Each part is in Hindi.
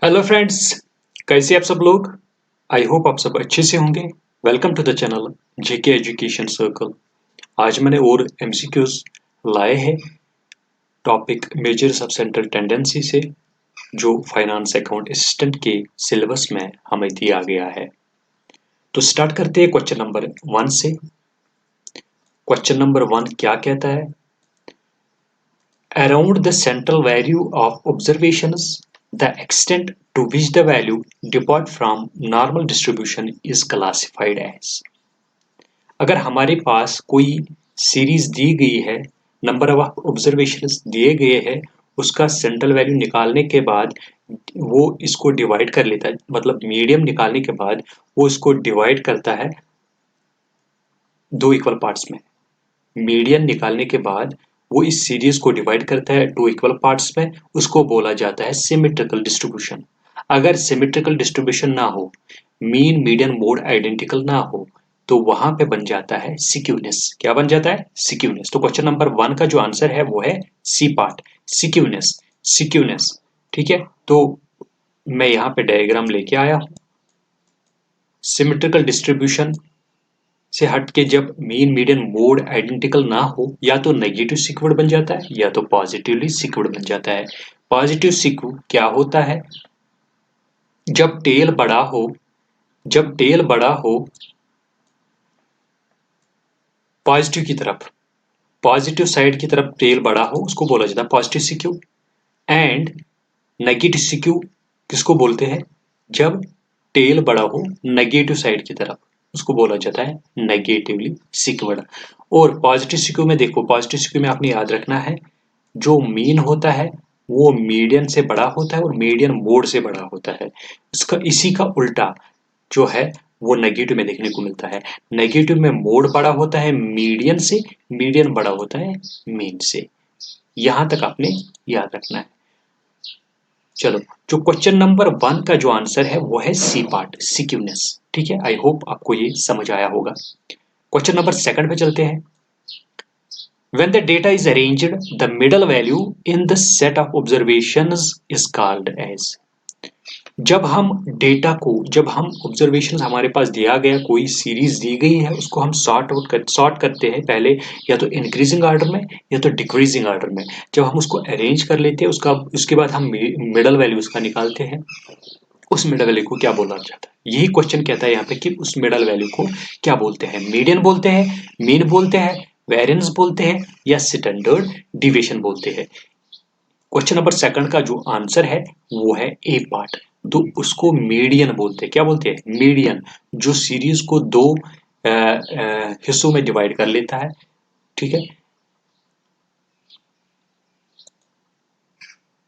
हेलो फ्रेंड्स, कैसे आप सब लोग। आई होप आप सब अच्छे से होंगे। Welcome to the channel JK education circle. आज मैंने और एमसीक्यूज लाए हैं topic measures of central tendency से, जो फाइनेंस अकाउंट असिस्टेंट के सिलेबस में हमें दिया गया है। तो स्टार्ट करते हैं क्वेश्चन नंबर 1 से। क्वेश्चन नंबर 1 क्या कहता है? Around the central value of observations, the extent to which the value depart from normal distribution is classified as। अगर हमारे पास कोई सीरीज दी गई है, नंबर ऑफ ऑब्जर्वेशंस दिए गए हैं, उसका सेंट्रल वैल्यू निकालने के बाद वो इसको डिवाइड कर लेता है, मतलब मीडियम निकालने के बाद वो इसको डिवाइड करता है दो इक्वल पार्ट्स में। मीडियन निकालने के बाद वो इस सीरीज को डिवाइड करता है टू इक्वल पार्ट्स में, उसको बोला जाता है सिमेट्रिकल डिस्ट्रीब्यूशन। अगर सिमेट्रिकल डिस्ट्रीब्यूशन ना हो, मीन मीडियन मोड आइडेंटिकल ना हो, तो वहां पे बन जाता है सिक्यूनेस। क्या बन जाता है? सिक्यूनेस। तो क्वेश्चन नंबर 1 का जो आंसर है वो है सी पार्ट, सिक्यूनेस। सिक्यूनेस, ठीक है। तो मैं यहाँ पे डायग्राम लेके आया हूं। सिमेट्रिकल डिस्ट्रीब्यूशन से हट के जब मीन मीडियन मोड आइडेंटिकल ना हो, या तो नेगेटिव सिक्विड बन जाता है या तो पॉजिटिवली सिक्विड बन जाता है। पॉजिटिव सिक्विड क्या होता है? जब टेल बड़ा हो, जब टेल बड़ा हो पॉजिटिव की तरफ, पॉजिटिव साइड की तरफ टेल बड़ा हो, उसको बोला जाता है पॉजिटिव सिक्यू। एंड नेगेटिव सिक्यू किसको बोलते हैं? जब टेल बड़ा हो नेगेटिव साइड की तरफ, उसको बोला जाता है नेगेटिवली सिक्वेड। और पॉजिटिव सिक्यू में देखो, पॉजिटिव सिक्यू में आपने याद रखना है, जो मीन होता है वो मीडियन से बड़ा होता है और मीडियन मोड से बड़ा होता है। इसका इसी का उल्टा जो है वो नेगेटिव में देखने को मिलता है। नेगेटिव में मोड बड़ा होता है मीडियन से, मीडियन बड़ा होता है मीन से। यहां तक आपने याद रखना है। चलो, जो क्वेश्चन नंबर 1 का जो आंसर है वो है सी पार्ट, सिक्यूनेस। ठीक है, आई होप आपको ये समझ आया होगा। क्वेश्चन नंबर 2 पे चलते हैं। When the data is arranged, the middle value in the set of observations is called as। जब हम डेटा को, जब हम ऑब्जर्वेशन हमारे पास दिया गया, कोई सीरीज दी गई है, उसको हम सॉर्ट करते हैं पहले, या तो इंक्रीजिंग ऑर्डर में या तो डिक्रीजिंग ऑर्डर में। जब हम उसको अरेंज कर लेते हैं, उसका उसके बाद हम मिडल वैल्यू उसका निकालते हैं, उस मिडल वैल्यू को क्या बोला जाता है? यही क्वेश्चन कहता है यहाँ पे कि उस मिडल वैल्यू को क्या बोलते हैं? मीडियन बोलते हैं, मीन बोलते हैं, वेरिएंस बोलते हैं, या स्टैंडर्ड डिविएशन बोलते हैं। क्वेश्चन नंबर 2 का जो आंसर है वो है ए पार्ट। तो उसको मीडियन बोलते हैं। क्या बोलते हैं? मीडियन, जो सीरीज को दो हिस्सों में डिवाइड कर लेता है। ठीक है,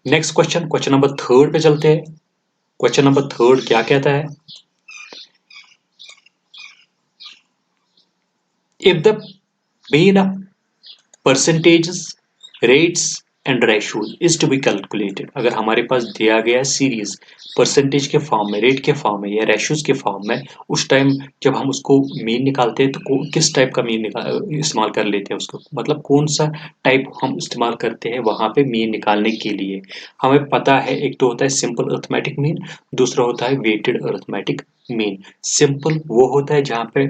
नेक्स्ट क्वेश्चन, क्वेश्चन नंबर 3 पे चलते हैं। क्वेश्चन नंबर 3 क्या कहता है? If the mean of percentages, rates and ratios is to be calculated. अगर हमारे पास दिया गया सीरीज परसेंटेज के फॉर्म में, रेट के फॉर्म में या रेशियोज के फॉर्म में, उस टाइम जब हम उसको मीन निकालते हैं तो किस टाइप का मीन इस्तेमाल कर लेते हैं उसको, मतलब कौन सा टाइप हम इस्तेमाल करते हैं वहां पे मीन निकालने के लिए? हमें पता है, एक तो होता है सिंपल अरिथमेटिक मीन, दूसरा होता है वेटेड अरिथमेटिक मीन। सिंपल वो होता है जहां पे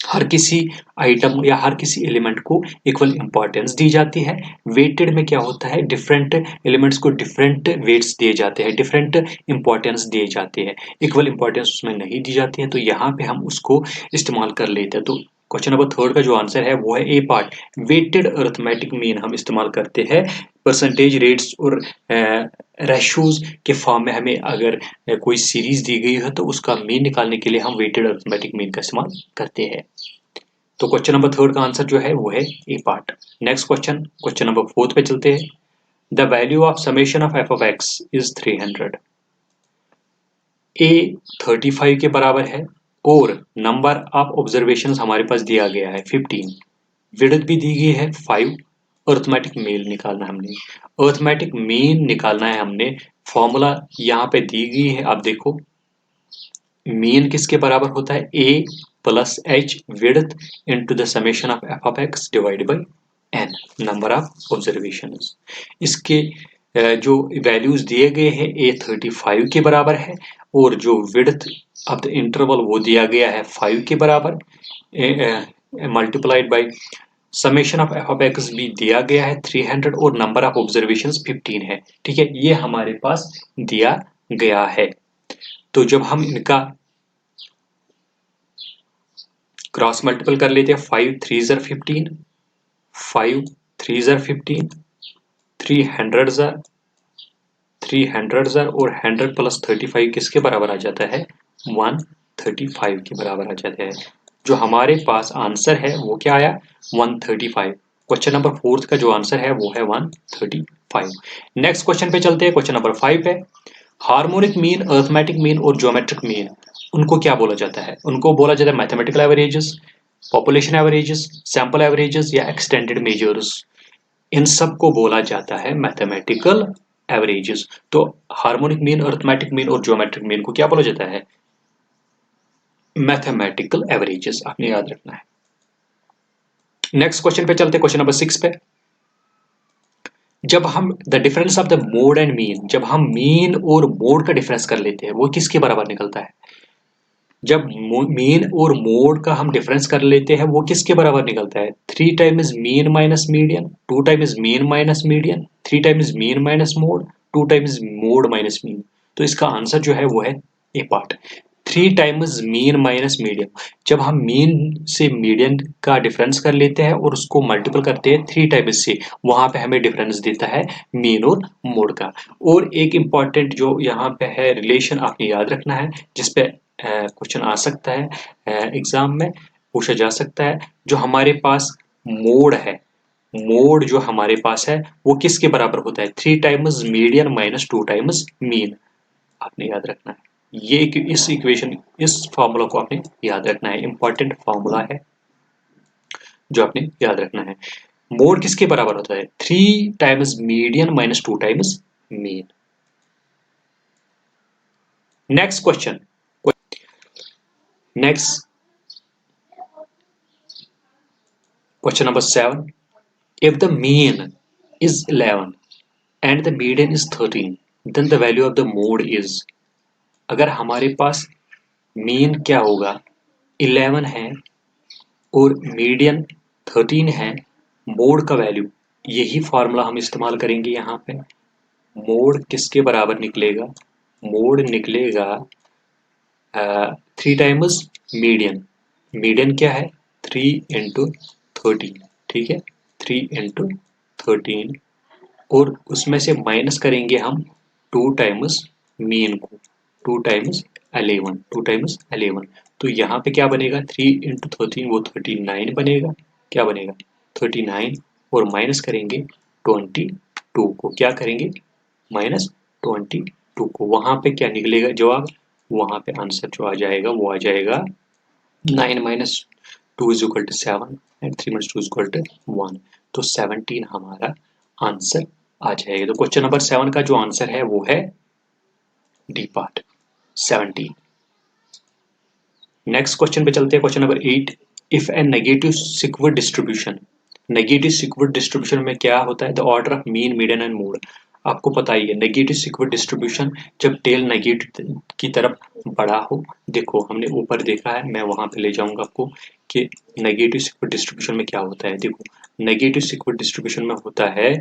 हर किसी आइटम या हर किसी एलिमेंट को इक्वल इंपॉर्टेंस दी जाती है। वेटेड में क्या होता है? डिफरेंट एलिमेंट्स को डिफरेंट वेट्स दिए जाते हैं, डिफरेंट इंपॉर्टेंस दिए जाते हैं, इक्वल इंपॉर्टेंस उसमें नहीं दी जाती है। तो यहाँ पे हम उसको इस्तेमाल कर लेते हैं। तो क्वेश्चन नंबर 3 का जो आंसर है वो है A part, weighted arithmetic mean हम इस्तेमाल करते हैं। परसेंटेज, रेट्स और रेशोज के फॉर्म में हमें अगर कोई सीरीज दी गई है तो उसका मीन निकालने के लिए हम वेटेड अरिथमेटिक मीन का इस्तेमाल करते हैं। तो क्वेश्चन नंबर 3 का आंसर जो है वो है A part. Next question, question number 4 पे चलते हैं। The value of summation of F of X is 300। A 35 के बराबर है और नंबर ऑफ ऑब्जर्वेशन हमारे पास दिया गया है 15, विड्थ भी दी गई है 5। अर्थमेटिक मीन निकालना है हमने, अर्थमेटिक मीन निकालना है हमने। फॉर्मूला यहाँ पे दी गई है, आप देखो, मीन किसके बराबर होता है? A plus H width into the summation of F of X divide by N, number of observation. इसके जो वैल्यूज दिए गए हैं ए 35 के बराबर है और जो विड्थ ऑफ द इंटरवल वो दिया गया है 5 के बराबर multiplied by summation of F of x भी दिया गया है 300 और नंबर ऑफ ऑब्जर्वेशंस 15 है। ठीक है, ये हमारे पास दिया गया है। तो जब हम इनका क्रॉस मल्टीपल कर लेते हैं 5 3 ज़र 15, 5 3 ज़र 15, 300 ज़र 300 ज़र और 100 प्लस 35 किसके बराबर आ जाता है 135 के बराबर आ जाता है। जो हमारे पास आंसर है वो क्या आया 135। क्वेश्चन नंबर 4 का जो आंसर है वो है 135। नेक्स्ट क्वेश्चन पे चलते हैं। क्वेश्चन नंबर 5 है हार्मोनिक मीन, अर्थमेटिक मीन और ज्योमेट्रिक मीन उनको क्या बोला जाता है? उनको बोला जाता है mathematical averages, population averages, sample averages या एक्सटेंडेड मेजर्स। इन सब को बोला जाता है मैथमेटिकल एवरेजेस। तो हार्मोनिक मीन, अर्थमेटिक मीन और ज्योमेट्रिक मीन को क्या बोला जाता है मैथमेटिकल एवरेजेस। आपने याद रखना है। नेक्स्ट क्वेश्चन पे चलते हैं। क्वेश्चन नंबर 6 पे जब हम the difference of the mode and mean, जब हम मीन और मोड का डिफरेंस कर लेते हैं वो किसके बराबर निकलता है? जब मीन और मोड का हम डिफरेंस कर लेते हैं वो किसके बराबर निकलता है? 3 times mean minus median, 2 times mean minus median, 3 times mean minus mode, 2 times mode minus mean. तो इसका आंसर जो है वो है A part, 3 times mean minus median. जब हम मीन से मीडियन का डिफरेंस कर लेते हैं और उसको मल्टीपल करते हैं 3 टाइम्स से, वहां पे हमें डिफरेंस देता है मीन और मोड का। और एक इंपॉर्टेंट जो यहाँ पे है रिलेशन आपने याद रखना है, जिसपे क्वेश्चन आ सकता है एग्जाम में पूछा जा सकता है। जो हमारे पास मोड है, मोड जो हमारे पास है वो किसके बराबर होता है? 3 times median minus 2 times mean. आपने याद रखना है ये इस इक्वेशन, इस फॉर्मूला को आपने याद रखना है। इंपॉर्टेंट फॉर्मूला है जो आपने याद रखना है। मोड किसके बराबर होता है? 3 times median minus 2 times mean. Next question, next question number 7. If the mean is 11 and the median is 13, then the value of the mode is। अगर हमारे पास मीन क्या होगा 11 है और मीडियन 13 है, मोड का वैल्यू, यही फॉर्मूला हम इस्तेमाल करेंगे यहाँ पे। मोड किसके बराबर निकलेगा? मोड निकलेगा 3 टाइम्स मीडियन। मीडियन क्या है 3 इंटू 13। ठीक है, 3 इंटू 13 और उसमें से माइनस करेंगे हम 2 टाइम्स मीन को, 2 टाइम्स 11, 2 टाइम्स 11। तो यहाँ पे क्या बनेगा 3 इंटू 13 वो 39 बनेगा। क्या बनेगा 39 और माइनस करेंगे 22 को। क्या करेंगे माइनस 22 को। वहां पे क्या निकलेगा जवाब? वहां पे आंसर जो आ जाएगा वो आ जाएगा 9 minus 2 is equal to 7 and 3 minus 2 is equal to 1। तो 17 हमारा आंसर आ जाएगा। तो क्वेश्चन नंबर 7 का जो आंसर है वो है डी पार्ट 17। नेक्स्ट क्वेश्चन पे चलते हैं। Question number 8। If a negative skewed distribution, negative skewed distribution में क्या होता है? The order of mean median and mode. आपको पता ही है नेगेटिव सिक्वेंट डिस्ट्रीब्यूशन जब टेल नेगेटिव की तरफ बड़ा हो। देखो हमने ऊपर देखा है, मैं वहां पे ले जाऊंगा आपको कि नेगेटिव सिक्वेंट डिस्ट्रीब्यूशन में क्या होता है। देखो नेगेटिव सिक्वेंट डिस्ट्रीब्यूशन में होता है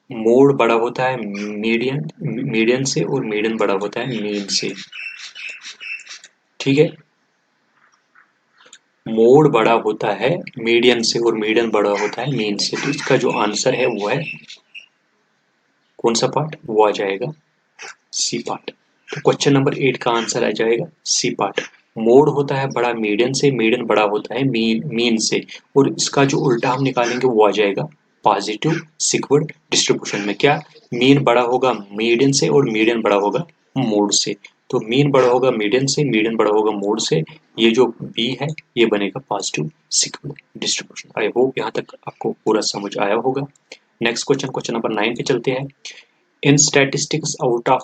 मोड बड़ा होता है मीडियन मीडियन से और मीडियन बड़ा होता है मीन से। ठीक है, मोड बड़ा होता है मीडियन से और मीडियन बड़ा होता है मीन से। तो इसका जो आंसर है वो है कौन सा पार्ट? वो आ जाएगा सी पार्ट। तो क्वेश्चन नंबर 8 का आंसर आ जाएगा सी पार्ट। मोड होता है बड़ा मीडियन से, मीडियन बड़ा होता है मीन से, और इसका जो उल्टा हम निकालेंगे वो आ जाएगा पॉजिटिव सिक्वेंट डिस्ट्रीब्यूशन में। क्या मीन बड़ा होगा मीडियन से और मीडियन बड़ा होगा मोड से। तो मीन बड़ा होगा मीडियन से, मीडियन बड़ा होगा मोड से। ये जो बी है ये बनेगा positive skewed distribution. I hope यहाँ तक आपको पूरा समझ आया होगा। नेक्स्ट क्वेश्चन, क्वेश्चन नंबर 9 पे चलते हैं। In statistics, out of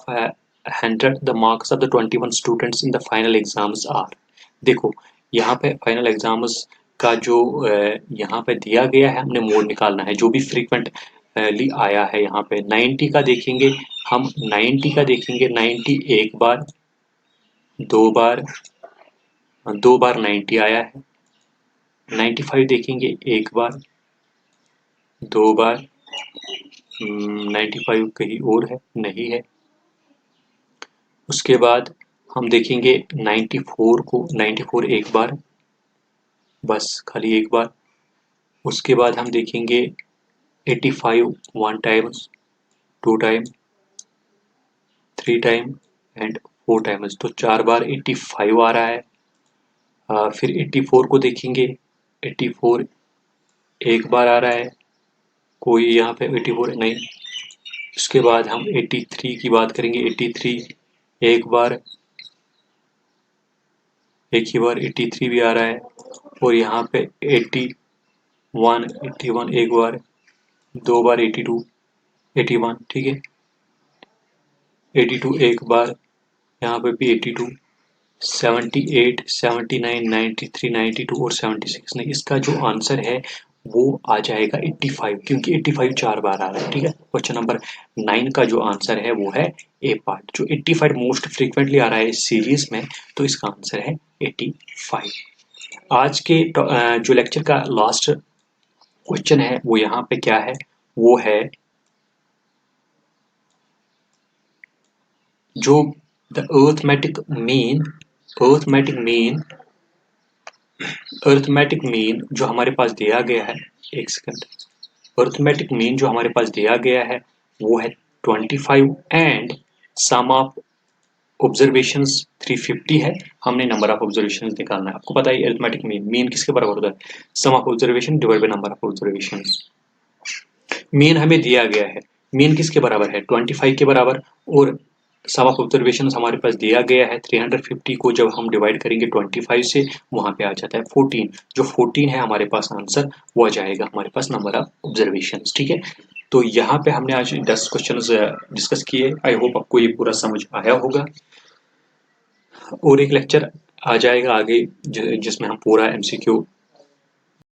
100, the marks of the 21 students in the final exams are। देखो यहाँ पे फाइनल एग्जाम्स का जो यहाँ पे दिया गया है, हमने मोड निकालना है। जो भी फ्रीक्वेंट पहली आया है यहाँ पे। 90 का देखेंगे हम, 90 का देखेंगे, 90 एक बार, दो बार, 2 बार 90 आया है। 95 देखेंगे एक बार, 2 बार, 95 कहीं और है, नहीं है। उसके बाद हम देखेंगे 94 को, 94 एक बार, बस खाली एक बार। उसके बाद हम देखेंगे 85 1 time, 2 time, 3 time and 4 times, तो 4 बार 85 आ रहा है। फिर 84 को देखेंगे, 84 एक बार आ रहा है, कोई यहाँ पे 84 नहीं। उसके बाद हम 83 की बात करेंगे, 83 एक बार, एक ही बार 83 भी आ रहा है। और यहाँ पे 81, 81 एक बार, 2 बार 82, 81, ठीक है। 82 एक बार, यहाँ पे भी 82, 78, 79, 93, 92 और 76 नहीं, इसका जो आंसर है वो आ जाएगा 85, क्योंकि 85 4 बार आ रहा है, ठीक है। क्वेश्चन नंबर 9 का जो आंसर है वो है ए पार्ट। जो 85 मोस्ट फ्रीक्वेंटली आ रहा है इस सीरीज में, तो इसका आंसर है 85। आज के जो लेक्चर का लास्ट क्वेश्चन है वो यहाँ पे क्या है, वो है जो the arithmetic mean, arithmetic mean, arithmetic mean जो हमारे पास दिया गया है, एक सेकंड, अर्थमेटिक मीन जो हमारे पास दिया गया है वो है 25 एंड सम ऑफ ऑब्जर्वेशंस 350 है। हमने नंबर ऑफ ऑब्जर्वेशंस निकालना है। आपको पता है अर्थमेटिक मीन, मीन किसके बराबर होता है, sum of observation divide by number of observations. Mean हमें दिया गया है, मीन किसके बराबर है, 25 के बराबर, और सम ऑफ ऑब्जर्वेशन हमारे पास दिया गया है 350 को जब हम डिवाइड करेंगे 25 से, वहां पे आ जाता है 14। जो 14 है हमारे पास आंसर, वो आ जाएगा हमारे पास नंबर ऑफ ऑब्जर्वेशन, ठीक है। तो यहाँ पे हमने आज 10 क्वेश्चन डिस्कस किए। आई होप आपको ये पूरा समझ आया होगा। और एक लेक्चर आ जाएगा आगे जिसमें हम पूरा एमसीक्यू